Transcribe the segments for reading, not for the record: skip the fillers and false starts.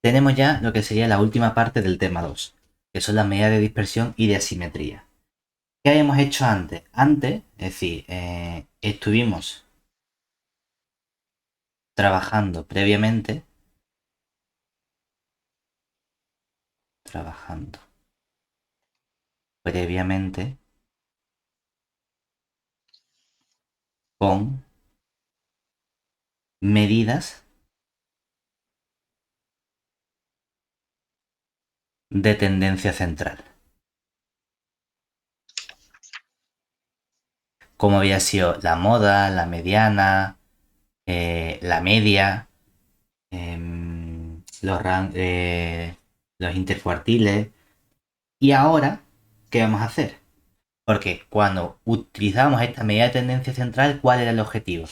tenemos ya lo que sería la última parte del tema 2, que son las medidas de dispersión y de asimetría. ¿Qué habíamos hecho antes? Antes, es decir, estuvimos trabajando trabajando previamente con medidas de tendencia central. Como había sido la moda, la mediana, la media, los intercuartiles. Y ahora, ¿qué vamos a hacer? Porque cuando utilizábamos esta medida de tendencia central, ¿cuál era el objetivo?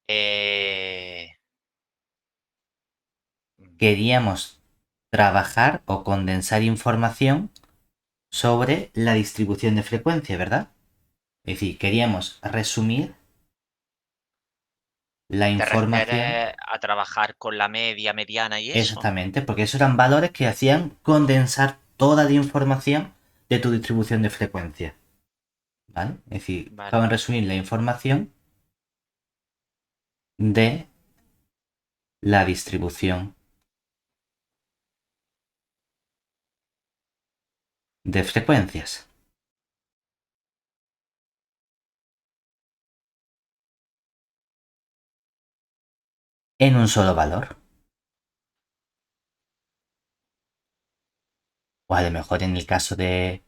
Eh, Queríamos trabajar o condensar información sobre la distribución de frecuencia, ¿verdad? Es decir, queríamos resumir la ¿Te información refieres a trabajar con la media, mediana y eso? exactamente, porque esos eran valores que hacían condensar toda la información de tu distribución de frecuencia, ¿vale? Es decir, Vale. buscaban resumir la información de la distribución de frecuencias en un solo valor. O a lo mejor en el caso de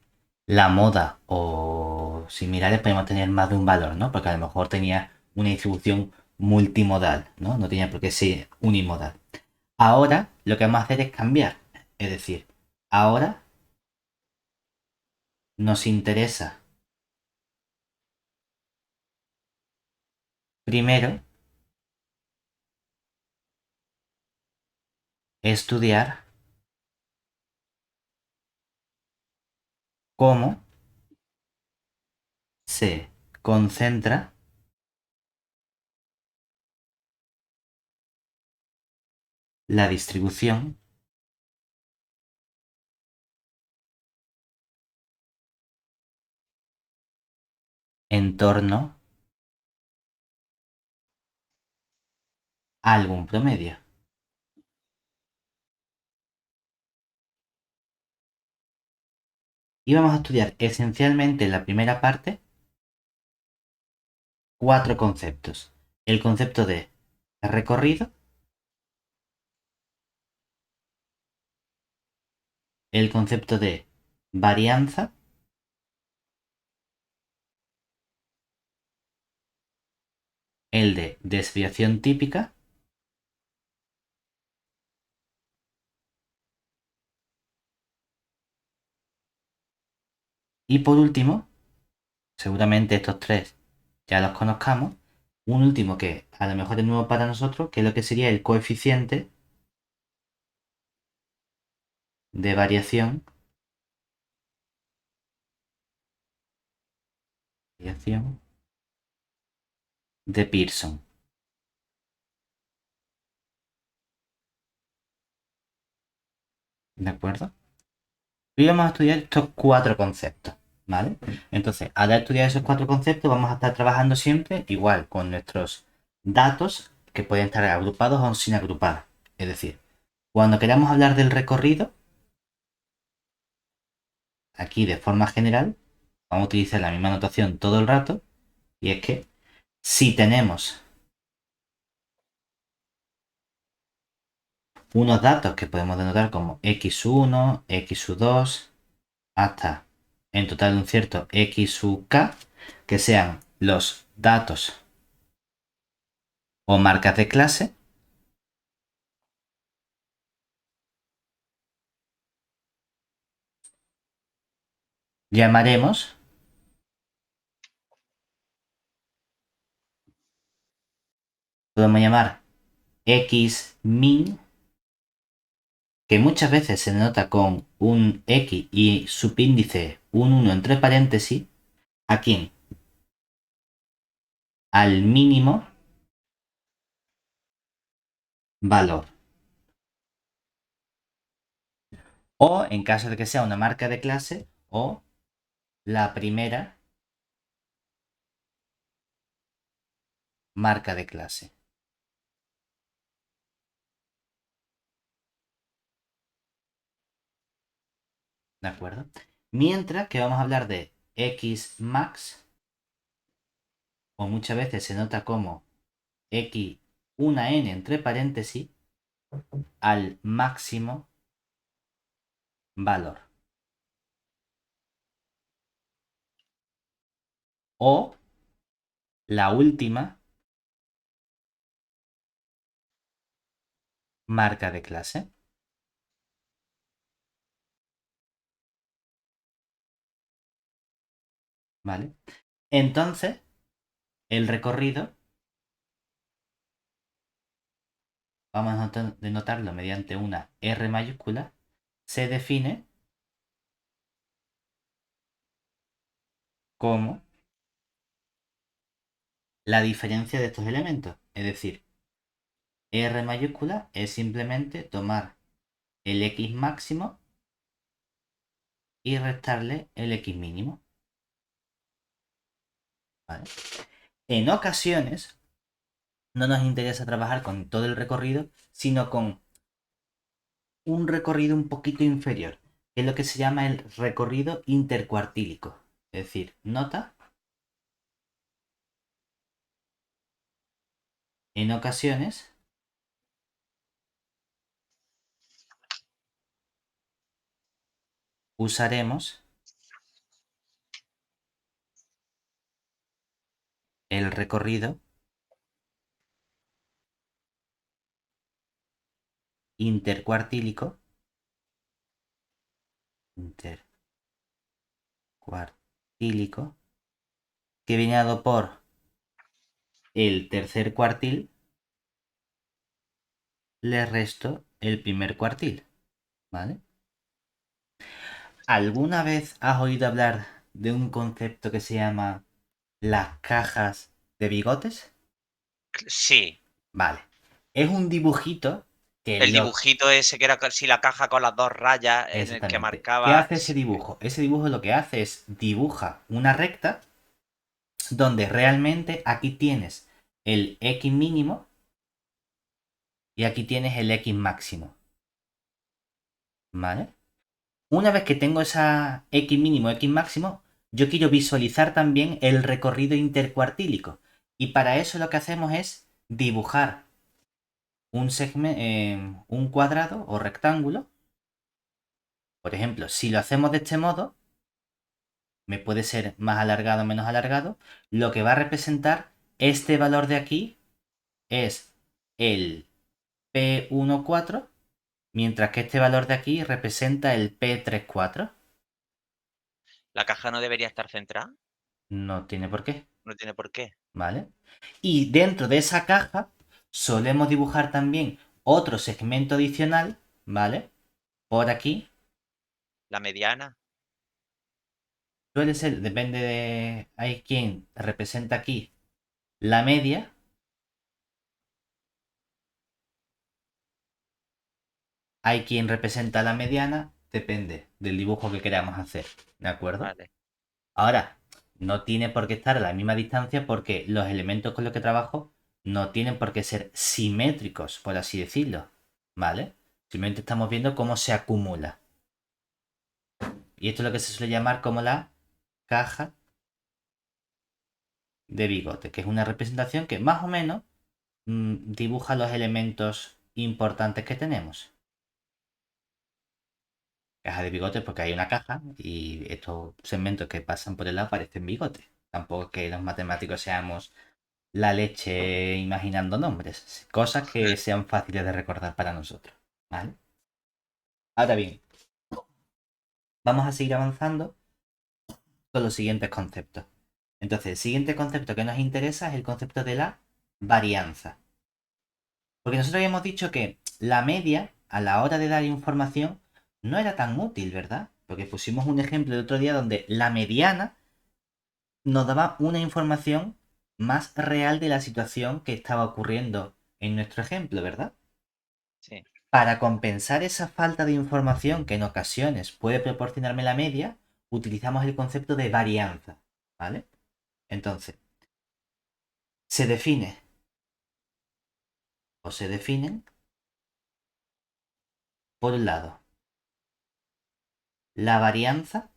la moda o similares podemos tener más de un valor, ¿no? Porque a lo mejor tenía una distribución multimodal, ¿no? No tenía por qué ser unimodal. Ahora lo que vamos a hacer es cambiar. Es decir, ahora nos interesa primero estudiar cómo se concentra la distribución en torno a algún promedio. Y vamos a estudiar esencialmente en la primera parte cuatro conceptos. El concepto de recorrido, el concepto de varianza, el de desviación típica y por último, seguramente estos tres ya los conozcamos, un último que a lo mejor es nuevo para nosotros, que es lo que sería el coeficiente de variación, variación de Pearson. ¿De acuerdo? Hoy vamos a estudiar estos cuatro conceptos, ¿vale? Entonces, al estudiar esos cuatro conceptos, vamos a estar trabajando siempre igual con nuestros datos que pueden estar agrupados o sin agrupar. Es decir, cuando queramos hablar del recorrido, aquí de forma general, vamos a utilizar la misma notación todo el rato, y es que si tenemos unos datos que podemos denotar como x1, x2, hasta en total un cierto xk, que sean los datos o marcas de clase, llamaremos, podemos llamar xmin, que muchas veces se denota con un x y subíndice un 1 entre paréntesis, ¿a quién? Al mínimo valor. O en caso de que sea una marca de clase, o la primera marca de clase. ¿De acuerdo? Mientras que vamos a hablar de X max, o muchas veces se nota como X una n entre paréntesis al máximo valor. O la última marca de clase. ¿Vale? Entonces, el recorrido, vamos a denotarlo mediante una R mayúscula, se define como la diferencia de estos elementos. Es decir, R mayúscula es simplemente tomar el X máximo y restarle el X mínimo. ¿Vale? En ocasiones no nos interesa trabajar con todo el recorrido, sino con un recorrido un poquito inferior, que es lo que se llama el recorrido intercuartílico. Es decir, nota, en ocasiones usaremos el recorrido intercuartílico, que viene dado por el tercer cuartil, le resto el primer cuartil. ¿Vale? ¿Alguna vez has oído hablar de un concepto que se llama las cajas de bigotes? Sí. Vale. Es un dibujito que El lo... dibujito ese que era casi la caja con las dos rayas en el que Exactamente. ¿Qué marcaba. hace ese dibujo? Ese dibujo lo que hace es dibuja una recta donde realmente aquí tienes el X mínimo y aquí tienes el X máximo. ¿Vale? Una vez que tengo esa X mínimo, X máximo, yo quiero visualizar también el recorrido intercuartílico. Y para eso lo que hacemos es dibujar un cuadrado o rectángulo. Por ejemplo, si lo hacemos de este modo, me puede ser más alargado o menos alargado. Lo que va a representar este valor de aquí es el P14, mientras que este valor de aquí representa el P34. ¿La caja no debería estar centrada? No tiene por qué. No tiene por qué. ¿Vale? Y dentro de esa caja solemos dibujar también otro segmento adicional, ¿vale? Por aquí. La mediana. Suele ser, depende de... Hay quien representa aquí la media. Hay quien representa la mediana. Depende del dibujo que queramos hacer. ¿De acuerdo? Vale. Ahora, no tiene por qué estar a la misma distancia porque los elementos con los que trabajo no tienen por qué ser simétricos, por así decirlo. ¿Vale? Simplemente estamos viendo cómo se acumula. Y esto es lo que se suele llamar como la caja de bigote, que es una representación que más o menos dibuja los elementos importantes que tenemos. Caja de bigote porque hay una caja y estos segmentos que pasan por el lado parecen bigotes. Tampoco es que los matemáticos seamos la leche imaginando nombres, cosas que sean fáciles de recordar para nosotros. ¿Vale? Ahora bien, vamos a seguir avanzando con los siguientes conceptos. Entonces, el siguiente concepto que nos interesa es el concepto de la varianza. Porque nosotros habíamos dicho que la media, a la hora de dar información, no era tan útil, ¿verdad? Porque pusimos un ejemplo el otro día donde la mediana nos daba una información más real de la situación que estaba ocurriendo en nuestro ejemplo, ¿verdad? Sí, Para compensar esa falta de información que en ocasiones puede proporcionarme la media, utilizamos el concepto de varianza, ¿vale? Entonces, se define o se definen, por un lado, la varianza.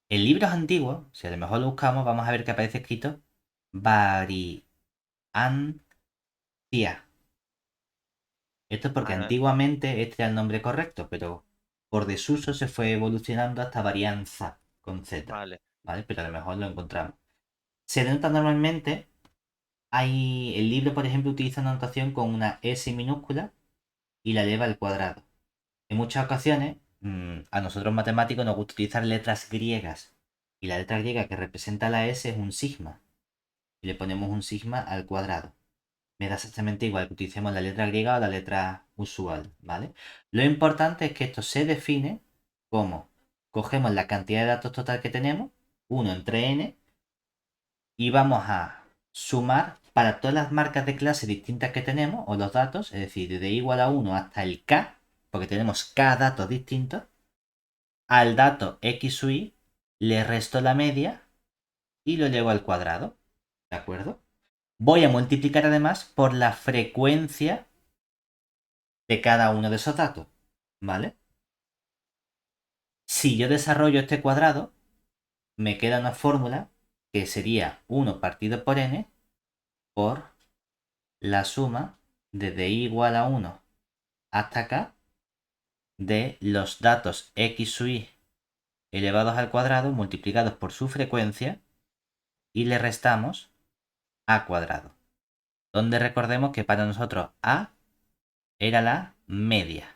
En libros antiguos, si a lo mejor lo buscamos, vamos a ver que aparece escrito variancia. Esto es porque vale, antiguamente este era el nombre correcto, pero por desuso se fue evolucionando hasta varianza con Z, vale, ¿vale? Pero a lo mejor lo encontramos. Se denota normalmente, el libro, por ejemplo, utiliza una notación con una S minúscula y la eleva al cuadrado. En muchas ocasiones, a nosotros matemáticos nos gusta utilizar letras griegas. Y la letra griega que representa la S es un sigma. Y le ponemos un sigma al cuadrado. Me da exactamente igual que utilicemos la letra griega o la letra usual, ¿vale? Lo importante es que esto se define como cogemos la cantidad de datos total que tenemos, 1 entre n, y vamos a sumar para todas las marcas de clase distintas que tenemos, o los datos, es decir, desde igual a 1 hasta el k, porque tenemos k datos distintos, al dato x sub y le resto la media y lo llevo al cuadrado, ¿de acuerdo? Voy a multiplicar además por la frecuencia de cada uno de esos datos, ¿vale? Si yo desarrollo este cuadrado, me queda una fórmula que sería 1 partido por n por la suma desde i igual a 1 hasta acá de los datos x sub i elevados al cuadrado multiplicados por su frecuencia y le restamos a cuadrado. Donde recordemos que para nosotros a era la media.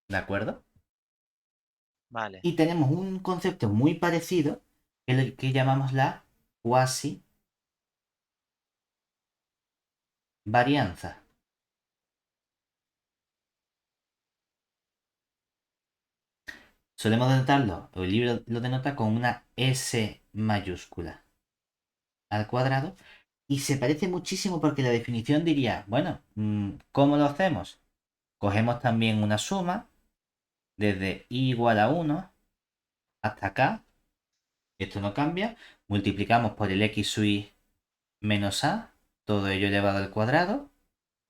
¿De acuerdo? vale, Y tenemos un concepto muy parecido que llamamos la cuasi varianza. Solemos denotarlo, o el libro lo denota con una S mayúscula al cuadrado y se parece muchísimo porque la definición diría, bueno, ¿cómo lo hacemos? Cogemos también una suma desde i igual a 1 hasta acá, esto no cambia, multiplicamos por el x sub i menos a, todo ello elevado al cuadrado,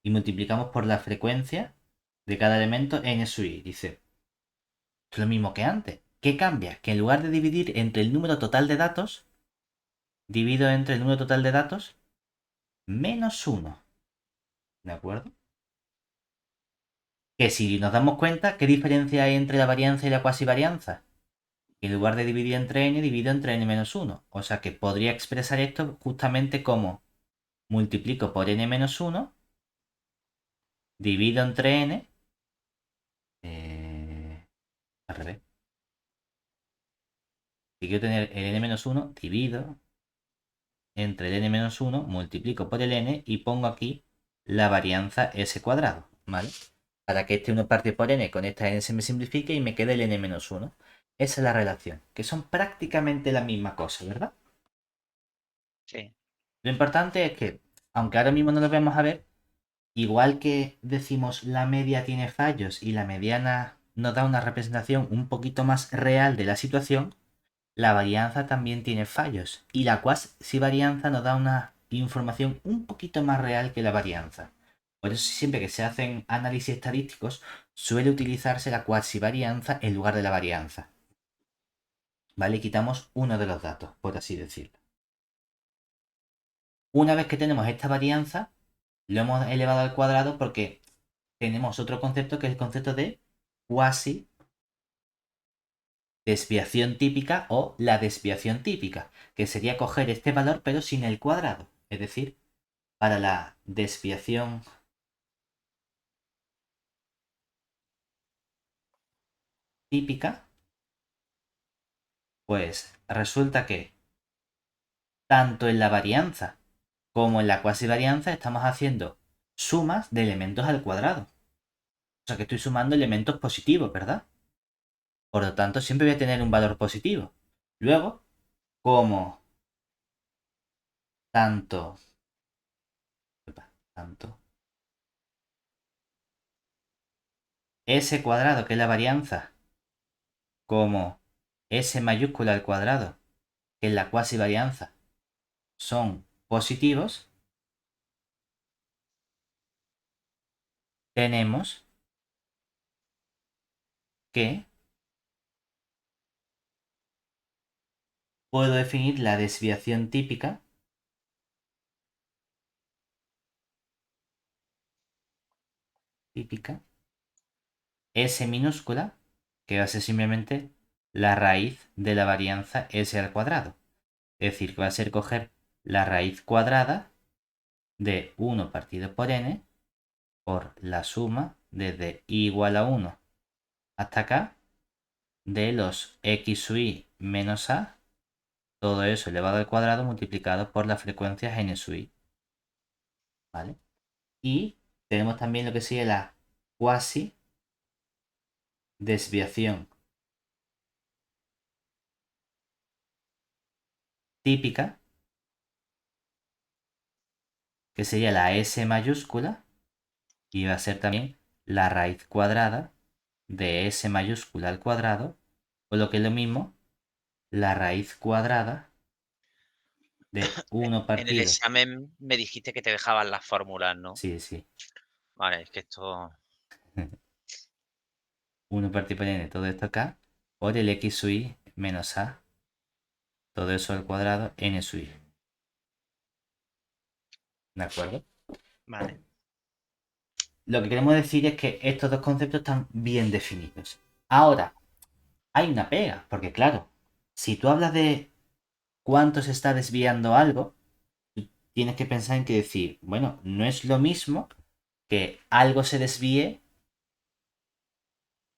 y multiplicamos por la frecuencia de cada elemento n sub i. Dice, es lo mismo que antes. ¿Qué cambia? Que en lugar de dividir entre el número total de datos, divido entre el número total de datos menos 1. ¿De acuerdo? Que si nos damos cuenta, ¿qué diferencia hay entre la varianza y la cuasivarianza? En lugar de dividir entre n, divido entre n menos 1. O sea que podría expresar esto justamente como multiplico por n menos 1, divido entre n, al revés. Si quiero tener el n menos 1, divido entre el n-1, multiplico por el n y pongo aquí la varianza s cuadrado, ¿vale? Para que este 1 parte por n con esta n se me simplifique y me quede el n-1. Esa es la relación, que son prácticamente la misma cosa, ¿verdad? sí, Lo importante es que, aunque ahora mismo no lo vamos a ver, igual que decimos la media tiene fallos y la mediana nos da una representación un poquito más real de la situación, la varianza también tiene fallos y la cuasi varianza nos da una información un poquito más real que la varianza. Por eso siempre que se hacen análisis estadísticos suele utilizarse la cuasi varianza en lugar de la varianza. ¿Vale? Quitamos uno de los datos, por así decirlo. Una vez que tenemos esta varianza, lo hemos elevado al cuadrado porque tenemos otro concepto que es el concepto de cuasi desviación típica o la desviación típica, que sería coger este valor pero sin el cuadrado. Es decir, para la desviación típica, pues resulta que tanto en la varianza como en la cuasivarianza estamos haciendo sumas de elementos al cuadrado. O sea que estoy sumando elementos positivos, ¿verdad? Por lo tanto, siempre voy a tener un valor positivo. Luego, como tanto tanto S cuadrado, que es la varianza, como S mayúscula al cuadrado, que es la cuasi varianza, son positivos, tenemos que puedo definir la desviación típica S minúscula, que va a ser simplemente la raíz de la varianza S al cuadrado. Es decir, que va a ser coger la raíz cuadrada de 1 partido por n por la suma desde i igual a 1 hasta acá de los x sub i menos a, todo eso elevado al cuadrado multiplicado por las frecuencias n sub i. ¿Vale? Y tenemos también lo que sería la cuasi desviación típica, que sería la S mayúscula, y va a ser también la raíz cuadrada de S mayúscula al cuadrado, o lo que es lo mismo, la raíz cuadrada de 1 En el partido. examen me dijiste que te dejaban las fórmulas, ¿no? Sí, sí. Vale, es que esto... 1 partido por n, todo esto acá, por el x sub i menos a, todo eso al cuadrado, n sub i. ¿De acuerdo? Vale. Lo que queremos decir es que estos dos conceptos están bien definidos. Ahora, hay una pega, porque claro, si tú hablas de cuánto se está desviando algo, tienes que pensar en que decir, bueno, no es lo mismo que algo se desvíe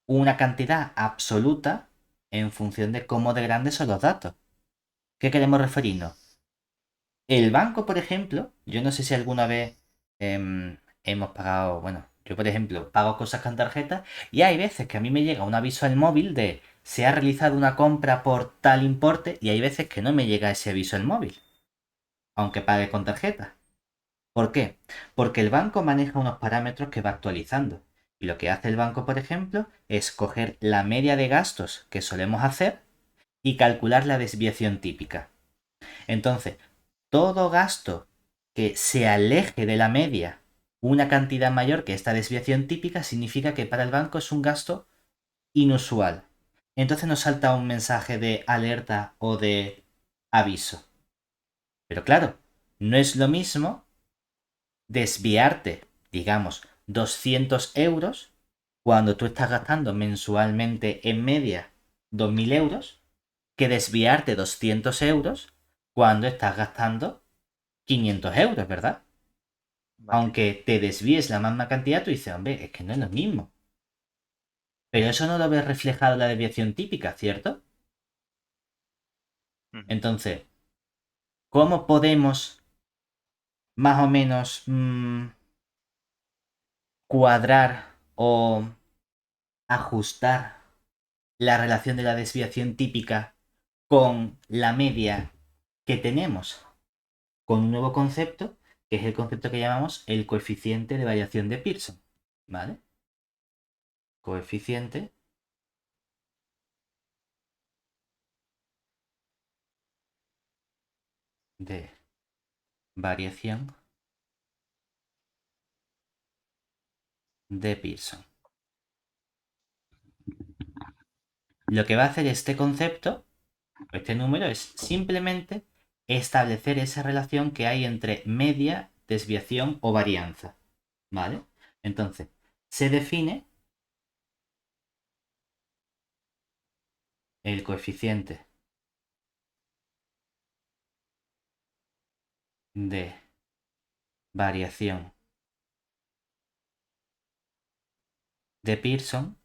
una cantidad absoluta en función de cómo de grandes son los datos. ¿Qué queremos referirnos? El banco, por ejemplo, yo no sé si alguna vez hemos pagado, bueno, yo por ejemplo pago cosas con tarjeta y hay veces que a mí me llega un aviso al móvil de se ha realizado una compra por tal importe y hay veces que no me llega ese aviso al móvil, aunque pague con tarjeta. ¿Por qué? Porque el banco maneja unos parámetros que va actualizando. Y lo que hace el banco, por ejemplo, es coger la media de gastos que solemos hacer y calcular la desviación típica. Entonces, todo gasto que se aleje de la media una cantidad mayor que esta desviación típica significa que para el banco es un gasto inusual. Entonces nos salta un mensaje de alerta o de aviso. Pero claro, no es lo mismo desviarte, digamos, 200 euros cuando tú estás gastando mensualmente en media 2.000 euros que desviarte 200 euros cuando estás gastando 500 euros, ¿verdad? Vale. Aunque te desvíes la misma cantidad, tú dices, hombre, es que no es lo mismo. Pero eso no lo ves reflejado en la desviación típica, ¿cierto? Ujú. Entonces, ¿cómo podemos más o menos cuadrar o ajustar la relación de la desviación típica con la media que tenemos? Con un nuevo concepto, que es el concepto que llamamos el coeficiente de variación de Pearson. ¿Vale? Coeficiente de variación de Pearson. Lo que va a hacer este concepto, este número, es simplemente establecer esa relación que hay entre media, desviación o varianza. ¿Vale? Entonces, se define el coeficiente de variación de Pearson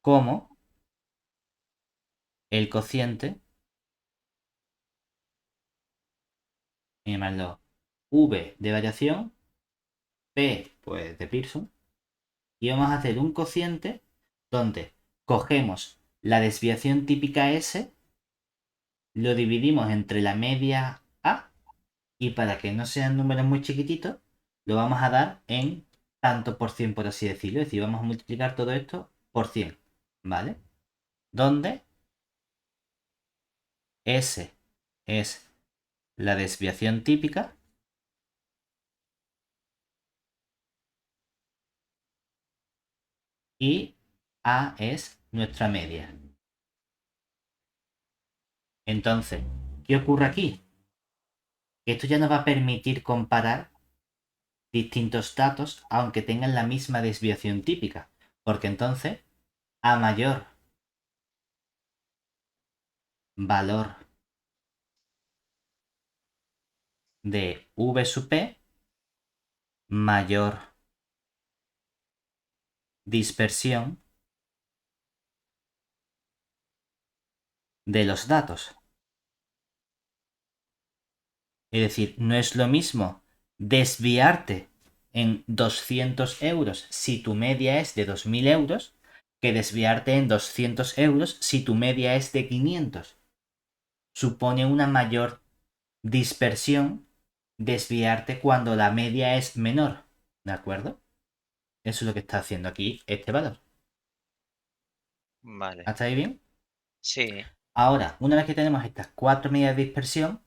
como el cociente, llamarlo V de variación, P pues de Pearson, y vamos a hacer un cociente donde cogemos la desviación típica S, lo dividimos entre la media A Y para que no sean números muy chiquititos, lo vamos a dar en tanto por cien, por así decirlo. Es decir, vamos a multiplicar todo esto por 100, ¿vale? Donde S es la desviación típica y A es nuestra media. Entonces, ¿qué ocurre aquí? Que esto ya nos va a permitir comparar distintos datos aunque tengan la misma desviación típica. Porque entonces, a mayor valor de V sub P, mayor dispersión de los datos. Es decir, no es lo mismo desviarte en 200 euros si tu media es de 2000 euros que desviarte en 200 euros si tu media es de 500. Supone una mayor dispersión desviarte cuando la media es menor. ¿De acuerdo? Eso es lo que está haciendo aquí este valor. Vale. ¿Hasta ahí bien? Sí. Ahora, una vez que tenemos estas cuatro medidas de dispersión,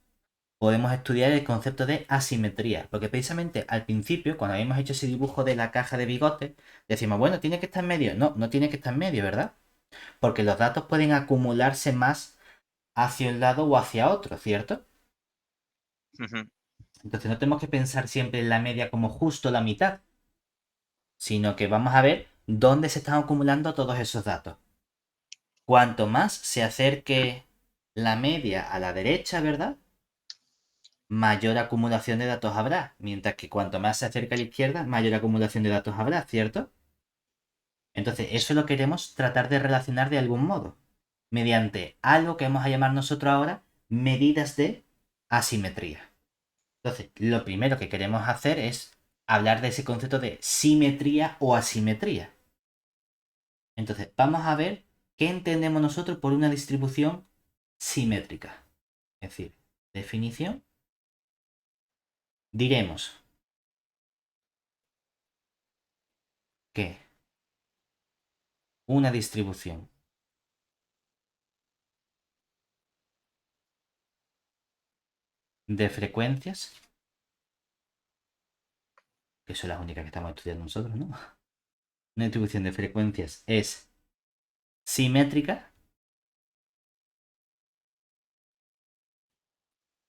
podemos estudiar el concepto de asimetría. Porque precisamente al principio, cuando habíamos hecho ese dibujo de la caja de bigotes, decimos, bueno, tiene que estar en medio. No, no tiene que estar en medio, ¿verdad? Porque los datos pueden acumularse más hacia un lado o hacia otro, ¿cierto? Ujú. Entonces no tenemos que pensar siempre en la media como justo la mitad, sino que vamos a ver dónde se están acumulando todos esos datos. Cuanto más se acerque la media a la derecha, ¿verdad? Mayor acumulación de datos habrá, mientras que cuanto más se acerca a la izquierda, mayor acumulación de datos habrá, ¿cierto? Entonces, eso lo queremos tratar de relacionar de algún modo, mediante algo que vamos a llamar nosotros ahora medidas de asimetría. Entonces, lo primero que queremos hacer es hablar de ese concepto de simetría o asimetría. Entonces, vamos a ver qué entendemos nosotros por una distribución simétrica. Es decir, definición, diremos que una distribución de frecuencias, que son las únicas que estamos estudiando nosotros, ¿no? Una distribución de frecuencias es simétrica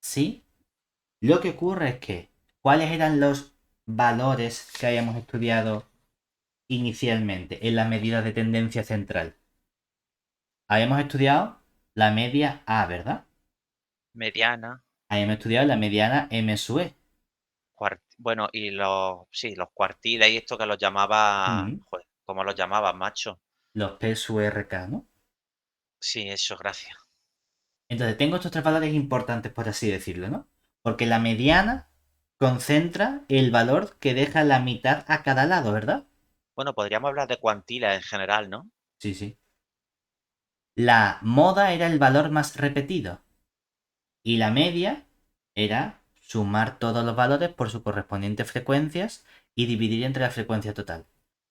si lo que ocurre es que, ¿cuáles eran los valores que hayamos estudiado inicialmente en la medida de tendencia central? Habíamos estudiado la media A, ¿verdad? Mediana. Habíamos estudiado la mediana M sub E. Bueno, y sí, los cuartiles y esto que los llamaba, Mm. joder, ¿cómo los llamabas, macho? Los P sub RK, ¿no? Sí, eso, gracias. Entonces, tengo estos tres valores importantes, por así decirlo, ¿no? Porque la mediana concentra el valor que deja la mitad a cada lado, ¿verdad? Bueno, podríamos hablar de cuantiles en general, ¿no? Sí, sí. La moda era el valor más repetido y la media era sumar todos los valores por sus correspondientes frecuencias y dividir entre la frecuencia total.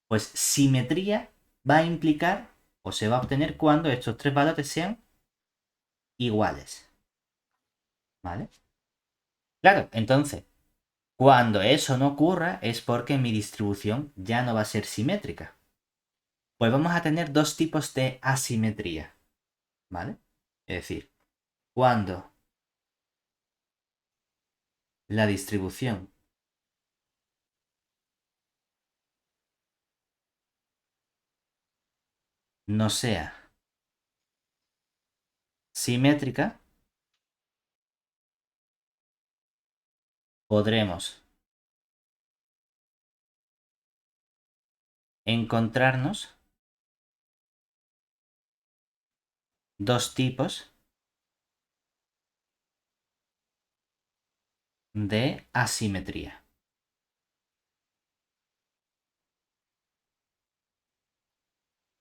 Pues simetría va a implicar o se va a obtener cuando estos tres valores sean iguales. ¿Vale? Claro, entonces, cuando eso no ocurra es porque mi distribución ya no va a ser simétrica. Pues vamos a tener dos tipos de asimetría. ¿Vale? Es decir, cuando la distribución no sea simétrica, podremos encontrarnos dos tipos de asimetría.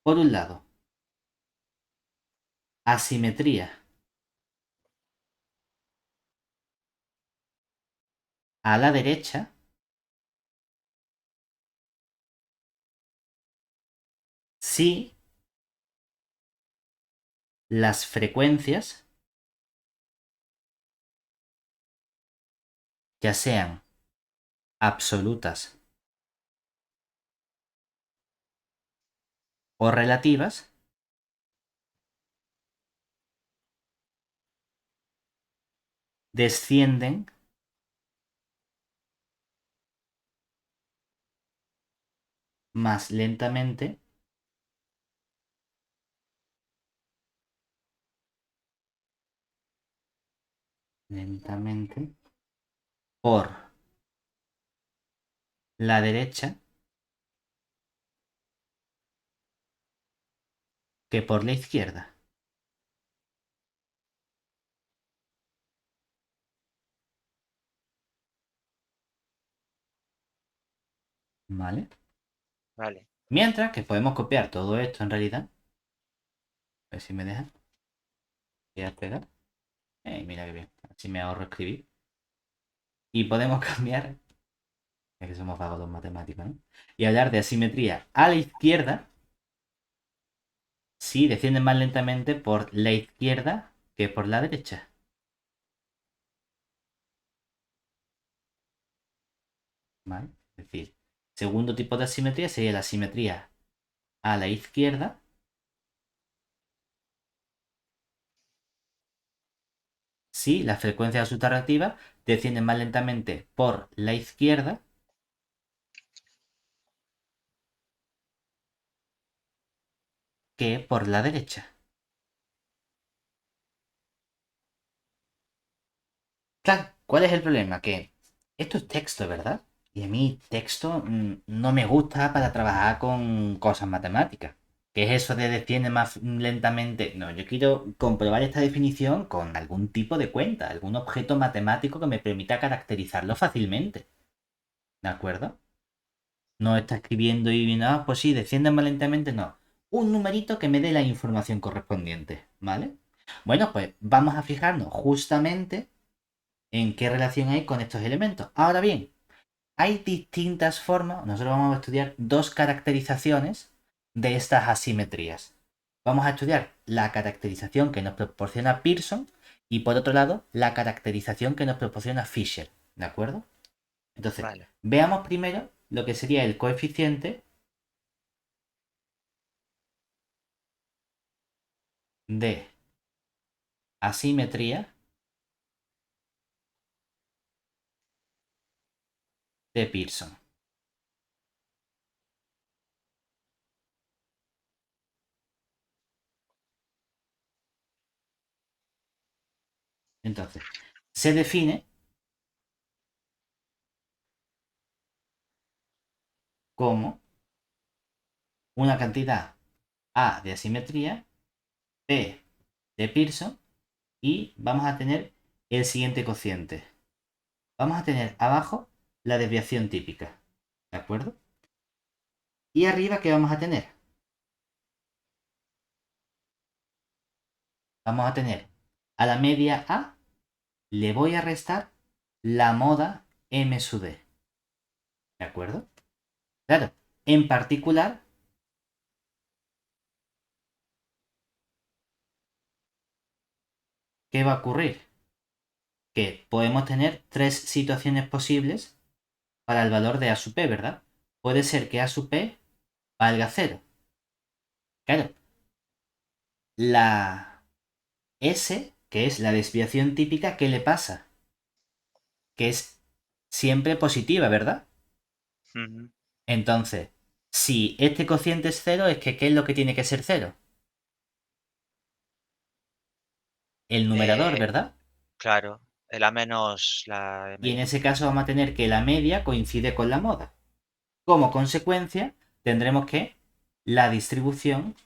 Por un lado, asimetría a la derecha si las frecuencias, ya sean absolutas o relativas, descienden más lentamente por la derecha que por la izquierda. ¿Vale? Vale. Mientras que podemos copiar todo esto en realidad. A ver si me deja. Voy a pegar. Mira qué bien. Así me ahorro escribir. Y podemos cambiar. Es que somos vagos los matemáticos, ¿no? Y hablar de asimetría a la izquierda. Si descienden más lentamente por la izquierda que por la derecha. ¿Vale? Es decir, segundo tipo de asimetría sería la asimetría a la izquierda. Si las frecuencias absolutas reactivas descienden más lentamente por la izquierda que por la derecha. Claro, ¿cuál es el problema? Que esto es texto, ¿verdad? Y a mí texto no me gusta para trabajar con cosas matemáticas. ¿Qué es eso de desciende más lentamente? No, yo quiero comprobar esta definición con algún tipo de cuenta, algún objeto matemático que me permita caracterizarlo fácilmente. ¿De acuerdo? No está escribiendo y viendo, ah, pues sí, desciende más lentamente, no. Un numerito que me dé la información correspondiente, ¿vale? Bueno, pues vamos a fijarnos justamente en qué relación hay con estos elementos. Ahora bien, hay distintas formas, nosotros vamos a estudiar dos caracterizaciones de estas asimetrías. Vamos a estudiar la caracterización que nos proporciona Pearson y por otro lado la caracterización que nos proporciona Fisher, ¿de acuerdo? Entonces, Vale. veamos primero lo que sería el coeficiente de asimetría de Pearson. Entonces, se define como una cantidad A de asimetría, P de Pearson, y vamos a tener el siguiente cociente. Vamos a tener abajo la desviación típica, ¿de acuerdo? Y arriba, ¿qué vamos a tener? Vamos a tener a la media A, le voy a restar la moda M sub D, ¿de acuerdo? Claro, en particular, ¿qué va a ocurrir? Que podemos tener tres situaciones posibles para el valor de A sub P, ¿verdad? Puede ser que A sub P valga cero. Claro, la S, que es la desviación típica, ¿qué le pasa? Que es siempre positiva, ¿verdad? Ujú. Entonces, si este cociente es cero, es que ¿qué es lo que tiene que ser cero? El numerador, Eh, ¿verdad? claro, el A menos la Y en M. ese caso vamos a tener que la media coincide con la moda. Como consecuencia, tendremos que la distribución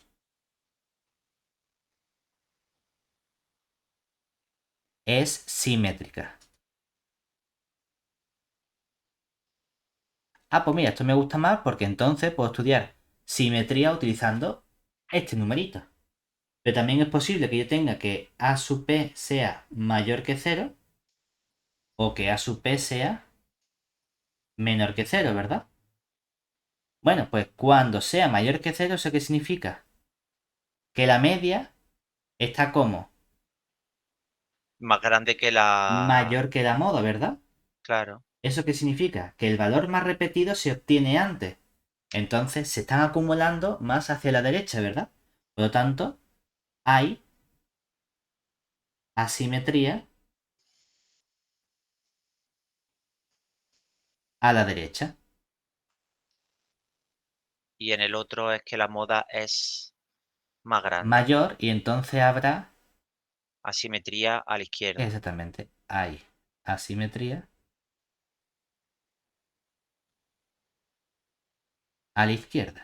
es simétrica. Ah, pues mira, esto me gusta más porque entonces puedo estudiar simetría utilizando este numerito. Pero también es posible que yo tenga que A sub P sea mayor que cero o que A sub P sea menor que cero, ¿verdad? Bueno, pues cuando sea mayor que cero, ¿eso qué significa? Que la media está como Más grande que la... mayor que la moda, ¿verdad? Claro. ¿Eso qué significa? Que el valor más repetido se obtiene antes. Entonces se están acumulando más hacia la derecha, ¿verdad? Por lo tanto, hay asimetría a la derecha. Y en el otro es que la moda es más grande. Mayor y entonces habrá, Asimetría a la izquierda. exactamente, hay asimetría a la izquierda.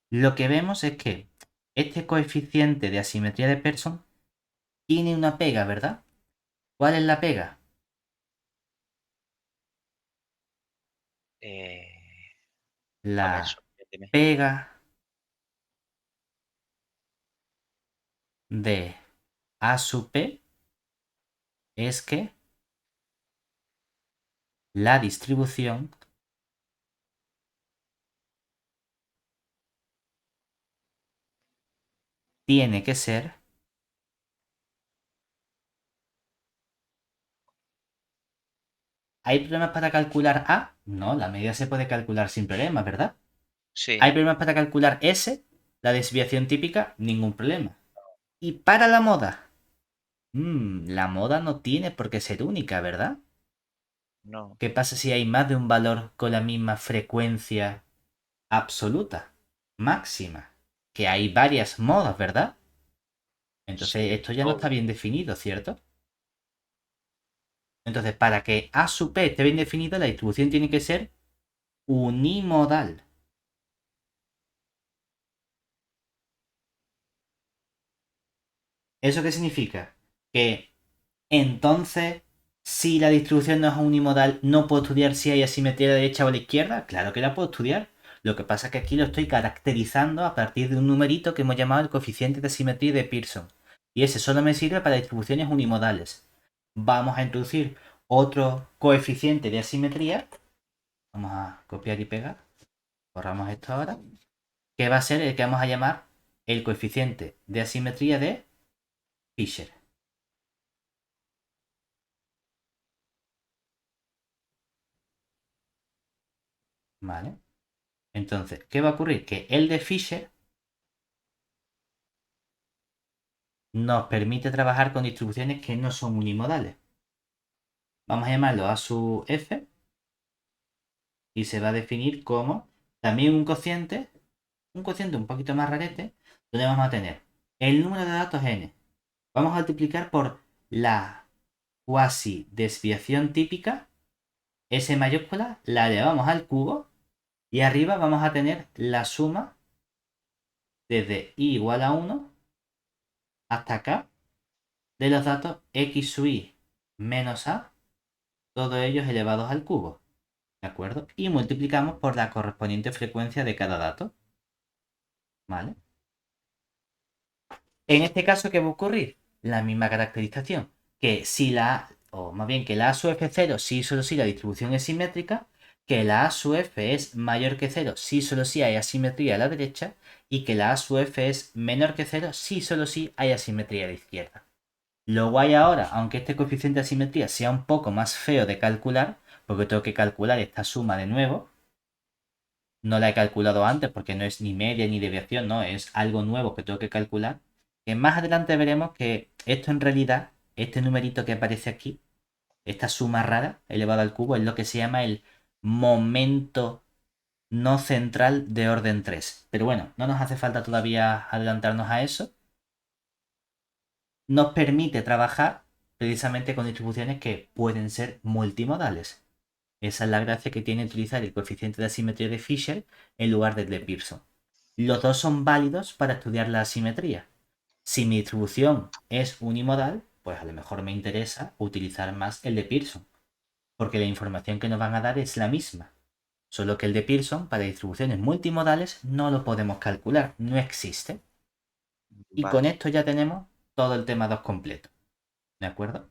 Lo que vemos es que este coeficiente de asimetría de Pearson tiene una pega, ¿verdad? ¿Cuál es la pega? Eh, a ver, La sorpréndeme. pega de A sub P es que la distribución tiene que ser... ¿Hay problemas para calcular A? No, la medida se puede calcular sin problemas, ¿verdad? ¿Hay Sí, problemas para calcular S? La desviación típica, ningún problema. ¿Y para la moda? La moda no tiene por qué ser única, ¿verdad? no. ¿Qué pasa si hay más de un valor con la misma frecuencia absoluta, máxima? Que hay varias modas, ¿verdad? Entonces Sí, esto ya no está obvio. bien definido, ¿cierto? Entonces, para que A sub P esté bien definido, la distribución tiene que ser unimodal. ¿Eso qué significa? Que entonces, si la distribución no es unimodal, ¿no puedo estudiar si hay asimetría a la derecha o a la izquierda? Claro que la puedo estudiar. Lo que pasa es que aquí lo estoy caracterizando a partir de un numerito que hemos llamado el coeficiente de asimetría de Pearson. Y ese solo me sirve para distribuciones unimodales. Vamos a introducir otro coeficiente de asimetría. Vamos a copiar y pegar. Borramos esto ahora. Que va a ser el que vamos a llamar el coeficiente de asimetría de Fisher. ¿Vale? Entonces, ¿qué va a ocurrir? Que el de Fisher nos permite trabajar con distribuciones que no son unimodales. Vamos a llamarlo A sub f y se va a definir como también un cociente un poquito más rarete, donde vamos a tener el número de datos n. Vamos a multiplicar por la cuasi desviación típica, S mayúscula, la elevamos al cubo y arriba vamos a tener la suma desde i igual a 1 hasta acá de los datos x sub i menos a, todos ellos elevados al cubo. ¿De acuerdo? Y multiplicamos por la correspondiente frecuencia de cada dato. ¿Vale? En este caso, ¿qué va a ocurrir? La misma caracterización. Que si la, o más bien que la A sub F0 sí solo si la distribución es simétrica, que la A sub F es mayor que 0 si solo si hay asimetría a la derecha, y que la A sub F es menor que 0 si solo si hay asimetría a la izquierda. Lo guay ahora, aunque este coeficiente de asimetría sea un poco más feo de calcular, porque tengo que calcular esta suma de nuevo, no la he calculado antes porque no es ni media ni desviación, no, es algo nuevo que tengo que calcular. Que más adelante veremos que esto en realidad, este numerito que aparece aquí, esta suma rara elevada al cubo, es lo que se llama el momento no central de orden 3. Pero bueno, no nos hace falta todavía adelantarnos a eso. Nos permite trabajar precisamente con distribuciones que pueden ser multimodales. Esa es la gracia que tiene utilizar el coeficiente de asimetría de Fisher en lugar del de Pearson. Los dos son válidos para estudiar la asimetría. Si mi distribución es unimodal, pues a lo mejor me interesa utilizar más el de Pearson, porque la información que nos van a dar es la misma. Solo que el de Pearson para distribuciones multimodales no lo podemos calcular, no existe. Y con Vale. esto ya tenemos todo el tema 2 completo. ¿De acuerdo?